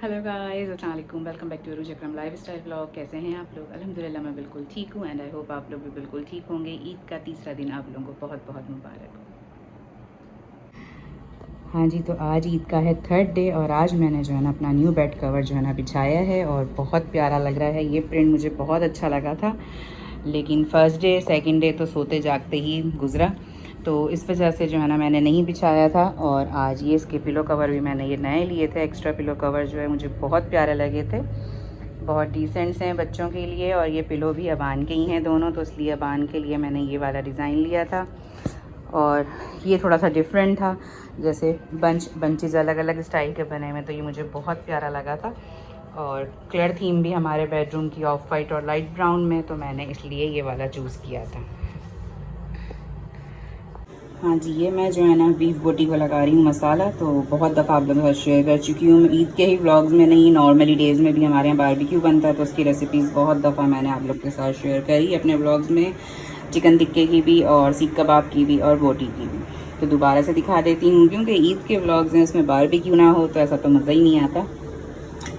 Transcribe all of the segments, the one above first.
Hello guys, अस्सलाम वालेकुम। Welcome back to Arooj Akram lifestyle vlog. कैसे हैं आप लोग? अल्हम्दुलिल्लाह मैं बिल्कुल ठीक हूँ एंड आई होप आप लोग भी बिल्कुल ठीक होंगे। ईद का तीसरा दिन आप लोगों को बहुत बहुत मुबारक हो। हाँ जी, तो आज ईद का है थर्ड डे और आज मैंने जो है ना अपना न्यू बेड कवर जो है ना बिछाया है और बहुत प्यारा लग रहा है। ये प्रिंट मुझे बहुत अच्छा लगा था, लेकिन फ़र्स्ट डे सेकंड डे तो सोते जागते ही गुज़रा, तो इस वजह से जो है ना मैंने नहीं बिछाया था। और आज ये इसके पिलो कवर भी मैंने ये नए लिए थे। एक्स्ट्रा पिलो कवर जो है मुझे बहुत प्यारे लगे थे, बहुत डिसेंट हैं बच्चों के लिए। और ये पिलो भी अबान के ही हैं दोनों, तो इसलिए अबान के लिए मैंने ये वाला डिज़ाइन लिया था। और ये थोड़ा सा डिफरेंट था, जैसे बंचेज़ अलग अलग स्टाइल के बने हुए, तो ये मुझे बहुत प्यारा लगा था। और कलर थीम भी हमारे बेडरूम की ऑफ वाइट और लाइट ब्राउन में, तो मैंने इसलिए ये वाला चूज़ किया था। हाँ जी, ये मैं जो है ना बीफ बोटी को लगा रही हूँ मसाला। तो बहुत दफ़ा आप लोगों के साथ शेयर कर चुकी हूँ ईद के ही व्लॉग्स में, नहीं नॉर्मली डेज़ में भी हमारे यहाँ बारबेक्यू बनता है, तो उसकी रेसिपीज़ बहुत दफ़ा मैंने आप लोग के साथ शेयर करी अपने व्लॉग्स में, चिकन टिक्के की भी और सीख कबाब की भी और बोटी की भी। तो दोबारा से दिखा देती हूँ, क्योंकि ईद के व्लॉग्स हैं उसमें बारबेक्यू ना हो तो ऐसा तो मज़ा ही नहीं आता।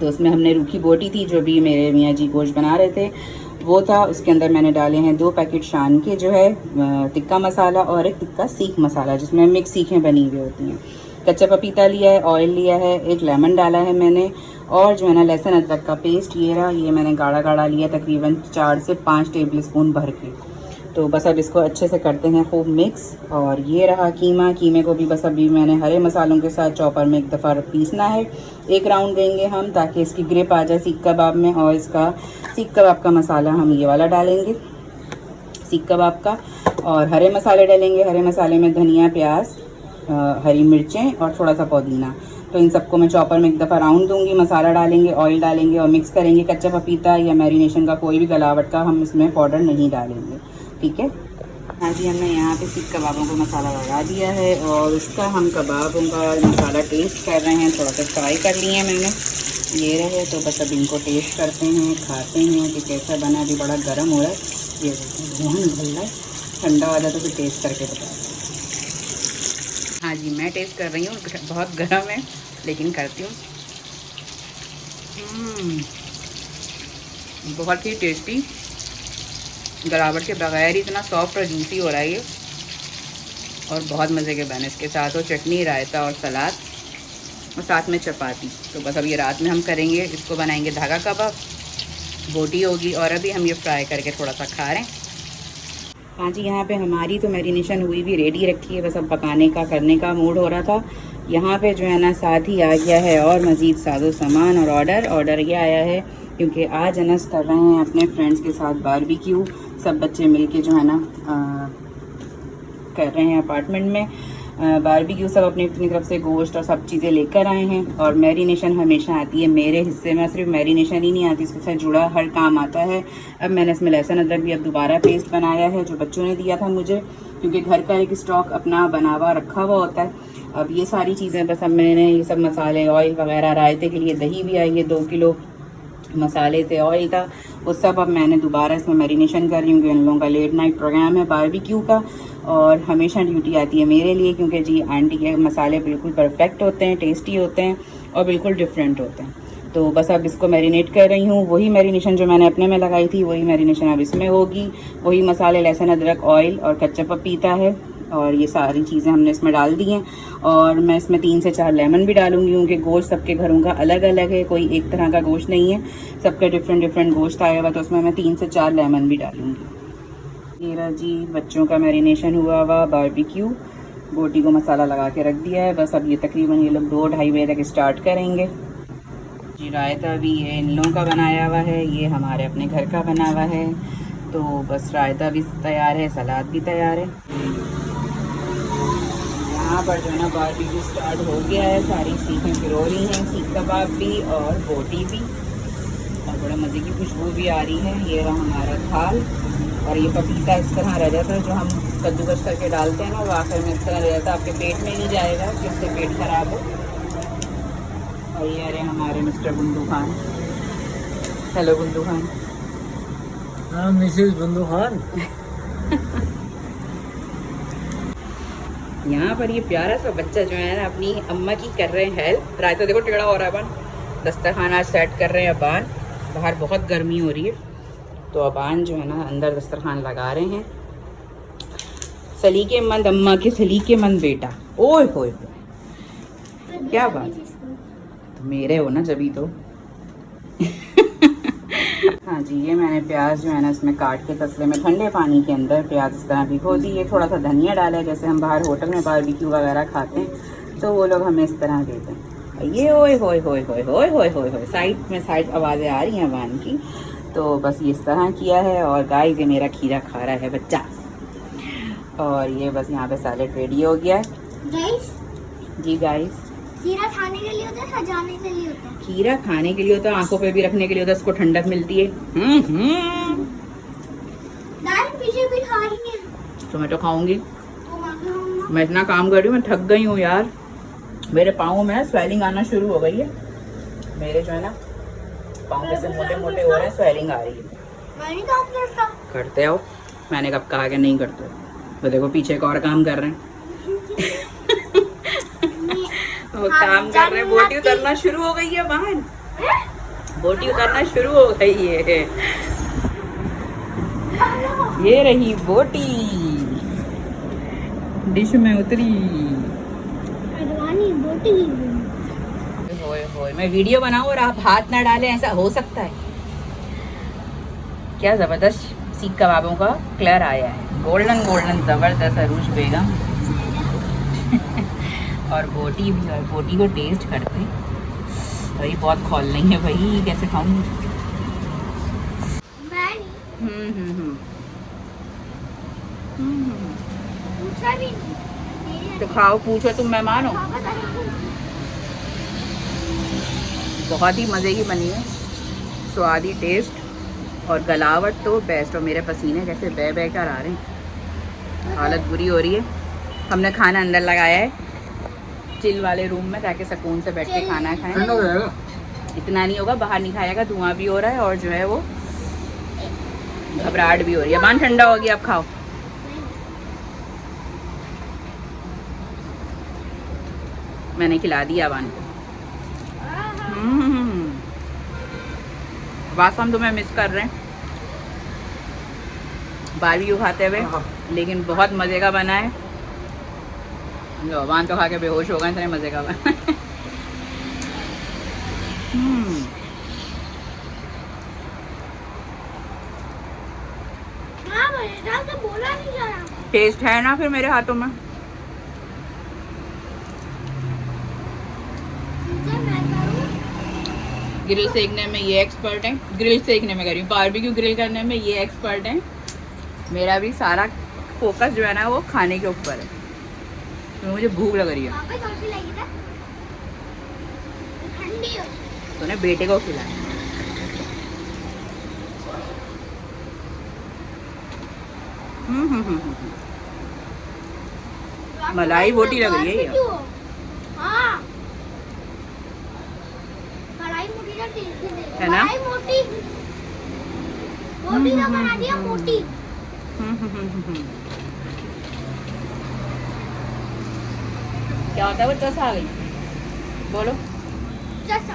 तो उसमें हमने रूखी बोटी थी, जो भी मेरे मियाँ जी गोश्त बना रहे थे वो था। उसके अंदर मैंने डाले हैं 2 पैकेट शान के जो है टिक्का मसाला और एक टिक्का सीख मसाला, जिसमें मिक्स सीखें बनी हुई होती हैं। कच्चा पपीता लिया है, ऑयल लिया है, एक लेमन डाला है मैंने, और जो है ना लहसुन अदरक का पेस्ट ये रहा। ये मैंने गाढ़ा गाढ़ा लिया, तकरीबन 4 से 5 टेबल स्पून भर के। तो बस अब इसको अच्छे से करते हैं खूब मिक्स। और ये रहा कीमा। कीमे को भी बस अभी मैंने हरे मसालों के साथ चॉपर में एक दफ़ा पीसना है। एक राउंड देंगे हम, ताकि इसकी ग्रिप आ जाए सीख कबाब में। और इसका सीख कबाब का मसाला हम ये वाला डालेंगे, सीख कबाब का। और हरे मसाले डालेंगे। हरे मसाले में धनिया, प्याज, हरी मिर्चें और थोड़ा सा पुदीना। तो इन सबको मैं चॉपर में एक दफ़ा राउंड दूंगी। मसाला डालेंगे, ऑयल डालेंगे और मिक्स करेंगे। कच्चा पपीता या मैरिनेशन का कोई भी गलावट का हम इसमें पाउडर नहीं डालेंगे, ठीक है। हाँ जी, हमने यहाँ पे सीख कबाबों को मसाला लगा दिया है और उसका हम कबाबों का मसाला टेस्ट कर रहे हैं। थोड़ा सा फ्राई कर लिए हैं मैंने, ये रहे। तो बस अब इनको टेस्ट करते हैं, खाते हैं कि कैसा बना। अभी बड़ा गर्म हो रहा है, ये धुआं निकल रहा है। ठंडा हो जाए तो फिर टेस्ट करके बताते हैं। हाँ जी, मैं टेस्ट कर रही हूँ, बहुत गर्म है लेकिन करती हूँ। बहुत ही टेस्टी, गलावट के बगैर ही इतना सॉफ्ट और जूसी हो रहा है ये, और बहुत मज़े के बने। इसके साथ और चटनी, रायता और सलाद और साथ में चपाती। तो बस अब ये रात में हम करेंगे, इसको बनाएंगे धागा कबाब, बोटी होगी, और अभी हम ये फ्राई करके थोड़ा सा खा रहे हैं। हाँ जी, यहाँ पे हमारी तो मैरिनेशन हुई भी रेडी रखी है, बस अब पकाने का करने का मूड हो रहा था। यहाँ पे जो है ना साथ ही आ गया है और मज़ीद साजो सामान और ऑर्डर ये आया है, क्योंकि आज अनस कर रहे हैं अपने फ्रेंड्स के साथ बारबेक्यू। सब बच्चे मिलके जो है ना कर रहे हैं अपार्टमेंट में बारबेक्यू। सब अपनी अपनी तरफ से गोश्त और सब चीज़ें लेकर आए हैं। और मैरिनेशन हमेशा आती है मेरे हिस्से में, सिर्फ मैरिनेशन ही नहीं आती, इसके साथ जुड़ा हर काम आता है। अब मैंने इसमें लहसुन अदरक भी अब दोबारा पेस्ट बनाया है, जो बच्चों ने दिया था मुझे, क्योंकि घर का एक स्टॉक अपना बना हुआ रखा हुआ होता है। अब ये सारी चीज़ें बस अब मैंने ये सब मसाले, ऑयल वगैरह, रायते के लिए दही भी आई है, 2 किलो मसाले थे, ऑयल था, वो सब अब मैंने दोबारा इसमें मैरिनेशन कर रही हूँ। इन लोगों का लेट नाइट प्रोग्राम है बारबेक्यू का, और हमेशा ड्यूटी आती है मेरे लिए, क्योंकि जी आंटी के मसाले बिल्कुल परफेक्ट होते हैं, टेस्टी होते हैं और बिल्कुल डिफरेंट होते हैं। तो बस अब इसको मैरिनेट कर रही हूँ। वही मैरिनेशन जो मैंने अपने में लगाई थी, वही मैरिनेशन अब इसमें होगी। वही मसाले, लहसुन अदरक, ऑयल और कच्चा पपीता है, और ये सारी चीज़ें हमने इसमें डाल दी हैं। और मैं इसमें 3 से 4 लेमन भी डालूंगी, क्योंकि गोश्त सबके घरों का अलग अलग है, कोई एक तरह का गोश्त नहीं है, सबका डिफरेंट गोश्त आया हुआ, तो उसमें मैं 3 से 4 लेमन भी डालूंगी। ये रहा जी बच्चों का मैरिनेशन हुआ हुआ बारबेक्यू। बोटी को मसाला लगा के रख दिया है, बस अब ये तकरीबन ये लोग 2-2:30 बजे तक स्टार्ट करेंगे जी। रायता भी ये इन लोगों का बनाया हुआ है, ये हमारे अपने घर का बना हुआ है। तो बस रायता भी तैयार है, सलाद भी तैयार है। यहाँ पर जो है ना बारबेक्यू स्टार्ट हो गया है, सारी सीखें पिरो रही हैं, सीख कबाब भी और बोटी भी, और बड़ा मज़े की खुशबू भी आ रही है। ये रहा हमारा थाल, और ये पपीता इस तरह रह जाता है, जो हम कद्दूकस करके डालते हैं ना, वो आखिर में इस तरह रह जाता है, आपके पेट में नहीं जाएगा कि उससे पेट खराब हो। और ये रहे हमारे मिस्टर बुंदू खान। हेलो बुंदू खान। हाँ, मिसेस बुंदू खान। यहाँ पर ये प्यारा सा बच्चा जो है ना अपनी अम्मा की कर रहे हैं हेल्प। रायता देखो टेढ़ा हो रहा है बन, दस्तरखान आज सेट कर रहे हैं अबान। बाहर बहुत गर्मी हो रही है तो अबान जो है ना अंदर दस्तरखान लगा रहे हैं। सलीकेमंद अम्मा के सलीकेमंद बेटा। ओए होए क्या बात, तो मेरे हो ना जभी तो। हाँ जी, ये मैंने प्याज जो है ना इसमें काट के तसले में ठंडे पानी के अंदर प्याज इस तरह भिगो दी है। थोड़ा सा धनिया डाला है, जैसे हम बाहर होटल में बारबेक्यू वगैरह खाते हैं तो वो लोग हमें इस तरह देते हैं। ये ओए होए होए होए होए होए होए होए साइड आवाज़ें आ रही हैं अबान की। तो बस ये इस तरह किया है। और गाइस ये मेरा खीरा खा रहा है बच्चा। और ये बस यहाँ पे सैलेड रेडी हो गया है। गाइस, जी गाइस, खीरा खाने के लिए होता है, सजाने के लिए होता है? खीरा खाने के लिए होता है, आंखों पे भी रखने के लिए होता है, इसको ठंडक मिलती है। दाल पीछे भी खा रही है तो मैं तो खाऊंगी। तो मांगो। मैं इतना काम कर रही हूँ, मैं थक गई हूँ यार। मेरे पाँव में स्वेलिंग आना शुरू हो गई है। मेरे जो है ना पाँव कैसे मोटे मोटे हो रहे हैं, स्वेलिंग आ रही है। मैं नहीं काम करता। करते हो? मैंने कब कहा कि नहीं करते? तो देखो पीछे एक और काम कर रहे हैं। वो काम कर रहे हैं। बोटी उतरना शुरू हो गई है बाहर, बोटी उतरना शुरू हो गई है। ये रही बोटी, डिश में उतरी। अडवाणी बोटी। होए होए, मैं वीडियो बनाऊं और आप हाथ ना डालें, ऐसा हो सकता है क्या? जबरदस्त सीख कबाबों का कलर आया है, गोल्डन गोल्डन जबरदस्त अरूज बेगम। और बोटी भी, और बोटी को टेस्ट करते हैं। भाई बहुत खोल नहीं है भाई, कैसे खाऊंगी? पूछा भी नहीं। तो खाओ, पूछो, तुम मेहमान हो। बहुत ही मज़े की बनी है, स्वादी टेस्ट और गलावट तो बेस्ट। और मेरे पसीने कैसे बह बह कर आ रहे हैं, हालत बुरी हो रही है। हमने खाना अंदर लगाया है चिल वाले रूम में, ताकि सुकून से बैठ के खाना खाएं। इतना नहीं होगा, बाहर नहीं खाएगा, धुआं भी हो रहा है और जो है वो घबराहट भी हो रही है। मान ठंडा हो गया, अब खाओ। मैंने खिला दिया अबान को। वास्तव हम तुम्हें मिस कर रहे हैं बारबेक्यू खाते हुए, लेकिन बहुत मज़े का बना है। लो अबान तो खा के बेहोश हो गए, इतने मज़े का बना है। तो बोला नहीं जा रहा। टेस्ट है ना फिर मेरे हाथों में। ग्रिल सेकने में ये एक्सपर्ट है, ग्रिल सेकने में कर रही हूँ, बारबेक्यू ग्रिल करने में ये एक्सपर्ट है। मेरा भी सारा फोकस जो है ना वो खाने के ऊपर है। तो मुझे भूख लग रही है, ठंडी हो। तूने बेटे को खिलाया। मलाई बोटी लग रही है ये। हाँ, मलाई मोटी का टेस्ट है ना? मलाई मोटी, मोटी का बना दिया मोटी। क्या होता है वो चस आ गई? बोलो। जैसा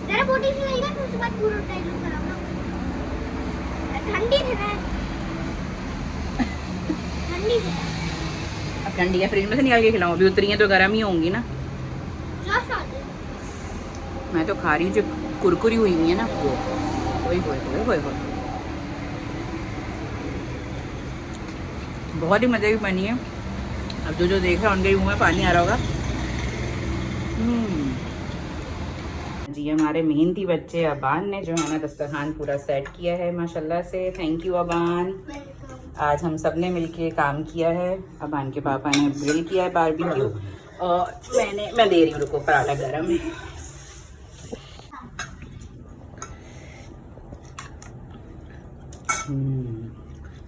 तेरा बोटी खिलाएगा तो उसके बाद पूरा टाइम कराऊंगा। ठंडी है ना, ठंडी है। अब ठंडी है, फ्रिज में से निकाल के खिलाऊं? अभी उतरी है तो गर्म ही होंगी ना। जैसा मैं तो खा रही हूँ जो कुरकुरी हुई हुई है ना वो। ओए होए होए होए होए, बहुत ही मज़े की बनी है। अब जो देख रहा है उनके मुंह में पानी आ रहा होगा। जी हमारे मेहनती बच्चे अबान ने जो है ना दस्तरखान पूरा सेट किया है माशाल्लाह से। Thank you Aban. आज हम सब ने मिलके काम किया है। अबान के पापा ने ग्रिल किया है बारबेक्यू, और मैं दे रही हूँ, रुको, पराठा गरम है।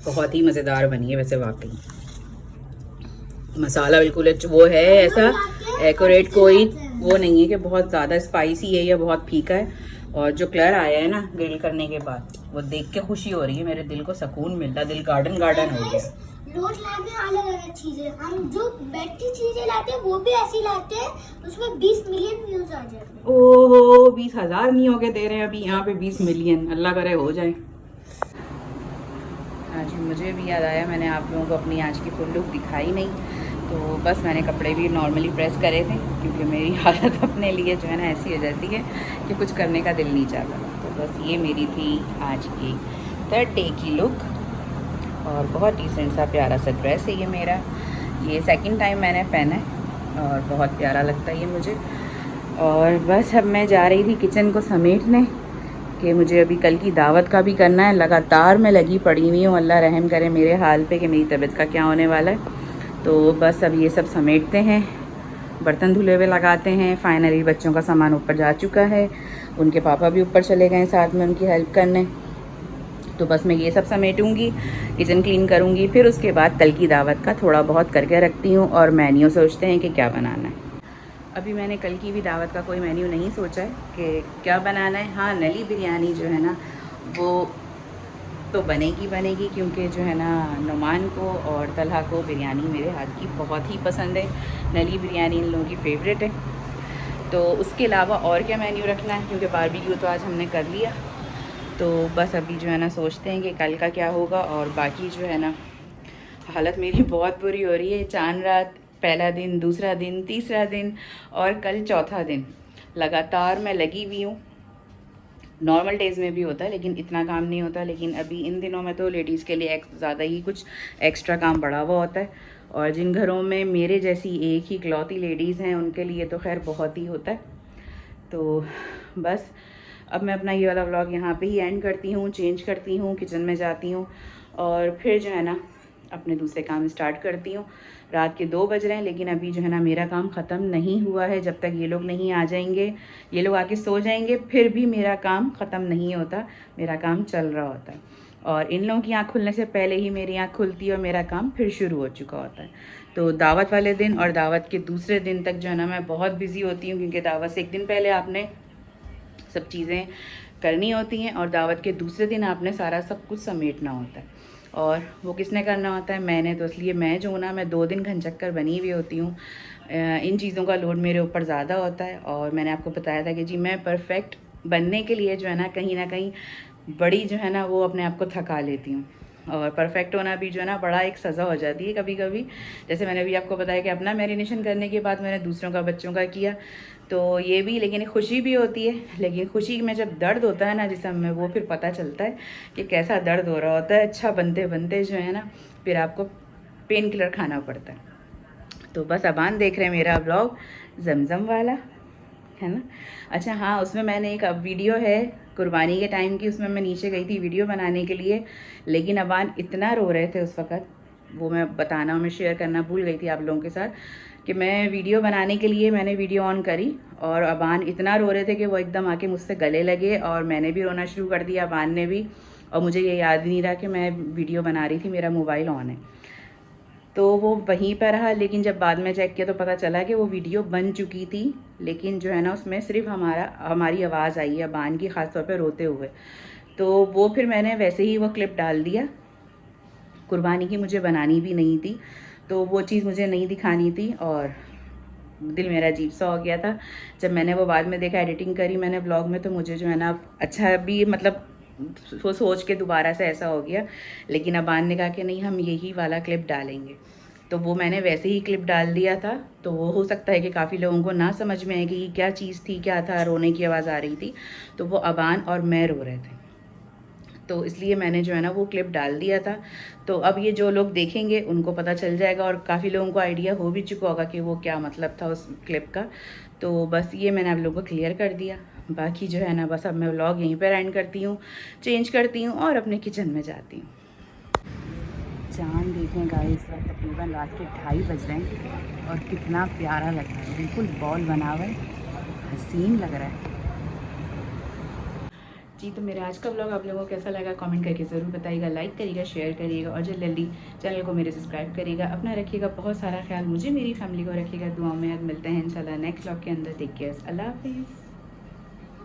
बहुत ही मज़ेदार बनी है वैसे वाकई। मसाला बिल्कुल वो है ऐसा एक्यूरेट, कोई वो नहीं है कि बहुत ज़्यादा स्पाइसी है या बहुत फीका है। और जो कलर आया है ना ग्रिल करने के बाद, वो देख के खुशी हो रही है, मेरे दिल को सुकून मिल रहा, दिल गार्डन गार्डन हो गया। रोज लाते हैं अलग अलग चीजें। हम जो बैठी चीजें लाते हैं वो भी ऐसी लाते हैं, उसमें 20 मिलियन व्यूज आ जाते हैं। ओहो 20,000 नहीं होके दे रहे हैं अभी यहाँ पे 20 मिलियन, अल्लाह करे हो जाए। आज मुझे भी याद आया, मैंने आप लोगों को अपनी आज की फुल लुक दिखाई नहीं, तो बस मैंने कपड़े भी नॉर्मली प्रेस करे थे क्योंकि मेरी हालत अपने लिए जो है ना ऐसी हो जाती है कि कुछ करने का दिल नहीं चाहता। तो बस ये मेरी थी आज की 3rd डे की लुक, और बहुत डिसेंट सा प्यारा सा ड्रेस है ये मेरा। ये 2nd टाइम मैंने पहना है और बहुत प्यारा लगता है ये मुझे। और बस अब मैं जा रही थी किचन को समेटने कि मुझे अभी कल की दावत का भी करना है। लगातार मैं लगी पड़ी हुई हूँ, अल्लाह रहम करे मेरे हाल पे कि मेरी तबीयत का क्या होने वाला है। तो बस अब ये सब समेटते हैं, बर्तन धुले हुए लगाते हैं। फाइनली बच्चों का सामान ऊपर जा चुका है, उनके पापा भी ऊपर चले गए साथ में उनकी हेल्प करने। तो बस मैं ये सब समेटूंगी, किचन क्लीन करूंगी, फिर उसके बाद कल की दावत का थोड़ा बहुत करके रखती हूँ और मेन्यू सोचते हैं कि क्या बनाना है। अभी मैंने कल की भी दावत का कोई मेन्यू नहीं सोचा है कि क्या बनाना है। हाँ, नली बिरयानी जो है ना वो तो बनेगी क्योंकि जो है ना नुमान को और तलहा को बिरयानी मेरे हाथ की बहुत ही पसंद है। नली बिरयानी इन लोगों की फेवरेट है। तो उसके अलावा और क्या मेन्यू रखना है, क्योंकि बारबेक्यू तो आज हमने कर लिया। तो बस अभी जो है ना सोचते हैं कि कल का क्या होगा। और बाकी जो है ना हालत मेरी बहुत बुरी हो रही है। चांद रात, पहला दिन, दूसरा दिन, तीसरा दिन और कल चौथा दिन लगातार मैं लगी हुई हूँ। नॉर्मल डेज़ में भी होता है लेकिन इतना काम नहीं होता, लेकिन अभी इन दिनों में तो लेडीज़ के लिए ज़्यादा ही कुछ एक्स्ट्रा काम बढ़ा हुआ होता है। और जिन घरों में मेरे जैसी एक ही इकलौती लेडीज़ हैं उनके लिए तो खैर बहुत ही होता है। तो बस अब मैं अपना ये वाला व्लॉग यहाँ पे ही एंड करती हूँ, चेंज करती हूँ, किचन में जाती हूँ और फिर जो है ना अपने दूसरे काम स्टार्ट करती हूँ। रात के 2 बज रहे हैं लेकिन अभी जो है ना मेरा काम ख़त्म नहीं हुआ है। जब तक ये लोग नहीं आ जाएंगे, ये लोग आके सो जाएंगे, फिर भी मेरा काम ख़त्म नहीं होता, मेरा काम चल रहा होता है। और इन लोगों की आँख खुलने से पहले ही मेरी आँख खुलती है और मेरा काम फिर शुरू हो चुका होता है। तो दावत वाले दिन और दावत के दूसरे दिन तक जो है ना मैं बहुत बिज़ी होती हूँ, क्योंकि दावत से एक दिन पहले आपने सब चीज़ें करनी होती हैं और दावत के दूसरे दिन आपने सारा सब कुछ समेटना होता है। और वो किसने करना होता है? मैंने। तो इसलिए मैं जो ना मैं 2 दिन घनचक्कर बनी हुई होती हूँ। इन चीज़ों का लोड मेरे ऊपर ज़्यादा होता है। और मैंने आपको बताया था कि जी मैं परफेक्ट बनने के लिए जो है ना कहीं बड़ी जो है ना वो अपने आप को थका लेती हूँ। और परफेक्ट होना भी जो है ना बड़ा एक सज़ा हो जाती है कभी कभी। जैसे मैंने अभी आपको बताया कि अपना मैरिनेशन करने के बाद मैंने दूसरों का, बच्चों का किया, तो ये भी, लेकिन खुशी भी होती है। लेकिन खुशी में जब दर्द होता है ना जिसम में, वो फिर पता चलता है कि कैसा दर्द हो रहा होता है। अच्छा बनते बनते जो है ना फिर आपको पेन किलर खाना पड़ता है। तो बस अबान देख रहे हैं मेरा व्लॉग जमजम वाला, है ना। अच्छा हाँ, उसमें मैंने एक वीडियो है कुर्बानी के टाइम की, उसमें मैं नीचे गई थी वीडियो बनाने के लिए, लेकिन अबान इतना रो रहे थे उस वक़्त, वो मैं बताना, मैं शेयर करना भूल गई थी आप लोगों के साथ, कि मैं वीडियो बनाने के लिए मैंने वीडियो ऑन करी और अबान इतना रो रहे थे कि वो एकदम आके मुझसे गले लगे और मैंने भी रोना शुरू कर दिया, अबान ने भी। और मुझे ये याद नहीं रहा कि मैं वीडियो बना रही थी, मेरा मोबाइल ऑन है। तो वो वहीं पर रहा, लेकिन जब बाद में चेक किया तो पता चला कि वो वीडियो बन चुकी थी, लेकिन जो है ना उसमें सिर्फ हमारी आवाज़ आई है अबान की, ख़ास तौर पे रोते हुए। तो वो फिर मैंने वैसे ही वो क्लिप डाल दिया। कुर्बानी की मुझे बनानी भी नहीं थी, तो वो चीज़ मुझे नहीं दिखानी थी और दिल मेरा अजीब सा हो गया था। जब मैंने वो बाद में देखा, एडिटिंग करी मैंने ब्लॉग में, तो मुझे जो है ना अच्छा भी, मतलब वो सोच के दोबारा से ऐसा हो गया। लेकिन अबान ने कहा कि नहीं, हम यही वाला क्लिप डालेंगे, तो वो मैंने वैसे ही क्लिप डाल दिया था। तो वो हो सकता है कि काफ़ी लोगों को ना समझ में आए कि ये क्या चीज़ थी, क्या था, रोने की आवाज़ आ रही थी। तो वो अबान और मैं रो रहे थे, तो इसलिए मैंने जो है ना वो क्लिप डाल दिया था। तो अब ये जो लोग देखेंगे उनको पता चल जाएगा और काफ़ी लोगों को आइडिया हो भी चुका होगा कि वो क्या मतलब था उस क्लिप का। तो बस ये मैंने आप लोगों को क्लियर कर दिया। बाकी जो है ना बस अब मैं व्लॉग यहीं पर एंड करती हूँ, चेंज करती हूँ और अपने किचन में जाती हूँ। चाँद देखें गाइस, तकरीबन रात के 2:30 बज रहे हैं और कितना प्यारा लग रहा है, बिल्कुल बॉल बना हुआ है, हसीन लग रहा है जी। तो मेरा आज का व्लॉग आप लोगों को कैसा लगा कमेंट करके ज़रूर बताइएगा, लाइक करिएगा, शेयर करिएगा और जल्दी चैनल को मेरे सब्सक्राइब करिएगा। अपना रखिएगा बहुत सारा ख्याल, मुझे, मेरी फैमिली को रखिएगा दुआ में। आज मिलते हैं इंशाल्लाह नेक्स्ट व्लॉग के अंदर। टेक केयर, अल्लाह हाफिज़।